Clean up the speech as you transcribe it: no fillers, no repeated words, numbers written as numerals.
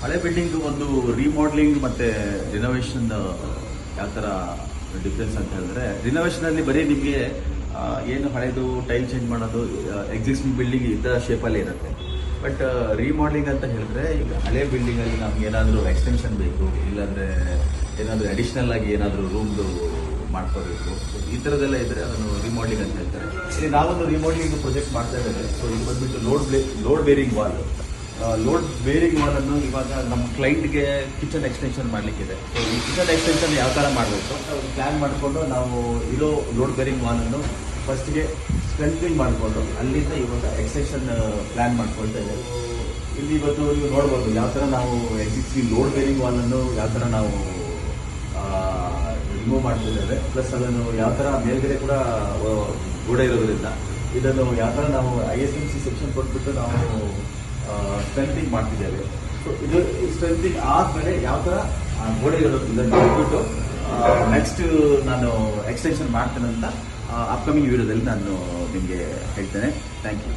ಹಳೆ ಬಿಲ್ಡಿಂಗ್ ಒಂದು ರಿಮಾಡೆಲಿಂಗ್ ಮತ್ತೆ ರಿನೋವೇಷನ್ ಯಾವ ಥರ ಡಿಫ್ರೆನ್ಸ್ ಅಂತ ಹೇಳಿದ್ರೆ, ರಿನೋವೇಷನಲ್ಲಿ ಬರೀ ನಿಮಗೆ ಏನು ಹಳೆದು ಟೈಲ್ ಚೇಂಜ್ ಮಾಡೋದು, ಎಕ್ಸಿಸ್ಟಿಂಗ್ ಬಿಲ್ಡಿಂಗ್ ಇದ್ದ ಶೇಪಲ್ಲೇ ಇರುತ್ತೆ. ಬಟ್ ರಿಮಾಡೆಲಿಂಗ್ ಅಂತ ಹೇಳಿದ್ರೆ, ಈಗ ಹಳೆ ಬಿಲ್ಡಿಂಗಲ್ಲಿ ನಮ್ಗೆ ಏನಾದರೂ ಎಕ್ಸ್ಟೆನ್ಷನ್ ಬೇಕು, ಇಲ್ಲಾಂದರೆ ಏನಾದರೂ ಅಡಿಷ್ನಲ್ ಆಗಿ ಏನಾದರೂ ರೂಮ್ದು ಮಾಡ್ಕೋಬೇಕು, ಈ ಥರದ್ದೆಲ್ಲ ಇದ್ದರೆ ಅದನ್ನು ರಿಮಾಡೆಲಿಂಗ್ ಅಂತ ಹೇಳ್ತಾರೆ. ಇಲ್ಲಿ ನಾವೊಂದು ರಿಮಾಡೆಲಿಂಗ್ ಪ್ರಾಜೆಕ್ಟ್ ಮಾಡ್ತಾ ಇದ್ದೇವೆ. ಸೊ ಇದು ಬಂದ್ಬಿಟ್ಟು load bearing wall. Load bearing ವಾಲನ್ನು ಇವಾಗ ನಮ್ಮ ಕ್ಲೈಂಟ್ಗೆ ಕಿಚನ್ ಎಕ್ಸ್ಟೆನ್ಷನ್ ಮಾಡಲಿಕ್ಕಿದೆ. ಸೊ ಈ ಕಿಚನ್ ಎಕ್ಸ್ಟೆನ್ಷನ್ ಯಾವ ಥರ ಮಾಡಬೇಕು ಪ್ಲ್ಯಾನ್ ಮಾಡಿಕೊಂಡು ನಾವು ಇರೋ ಲೋಡ್ ಬೇರಿಂಗ್ ವಾಲನ್ನು ಫಸ್ಟ್ಗೆ ಸ್ಟ್ರೆಂಥನಿಂಗ್ ಮಾಡಿಕೊಂಡು ಅಲ್ಲಿಂದ ಇವಾಗ ಎಕ್ಸ್ಟೆನ್ಷನ್ ಪ್ಲ್ಯಾನ್ ಮಾಡ್ಕೊಳ್ತಾ ಇದ್ದೇವೆ. ಇಲ್ಲಿ ಇವತ್ತು ನೀವು ನೋಡ್ಬೋದು ಯಾವ ಥರ ನಾವು ಎಕ್ಸಿಸ್ಟಿಂಗ್ ಲೋಡ್ ಬೇರಿಂಗ್ ವಾಲನ್ನು ಯಾವ ಥರ ನಾವು ರಿಮೂವ್ ಮಾಡ್ತಿದ್ದೇವೆ. ಪ್ಲಸ್ ಅದನ್ನು ಯಾವ ಥರ ಮೇಲ್ಗಡೆ ಕೂಡ ಗೋಡೆ ಇರೋದ್ರಿಂದ ಇದನ್ನು ಯಾವ ಥರ ನಾವು ISMC ಸೆಕ್ಷನ್ ಕೊಟ್ಬಿಟ್ಟು ನಾವು ಸ್ಟ್ರೆಂಥಿಂಗ್ ಮಾಡ್ತಿದ್ದೇವೆ. ಸೊ ಇದು ಸ್ಟ್ರೆಂಥಿಂಗ್ ಆದಮೇಲೆ ಯಾವ ಥರ ಗೋಡೆ ಇರೋದ್ರಿಂದ ನೋಡ್ಬಿಟ್ಟು ನೆಕ್ಸ್ಟ್ ನಾನು ಎಕ್ಸ್ಟೆನ್ಷನ್ ಮಾಡ್ತೇನೆ ಅಂತ ಅಪ್ಕಮಿಂಗ್ ವಿಡಿಯೋದಲ್ಲಿ ನಾನು ನಿಮಗೆ ಹೇಳ್ತೇನೆ. Thank you.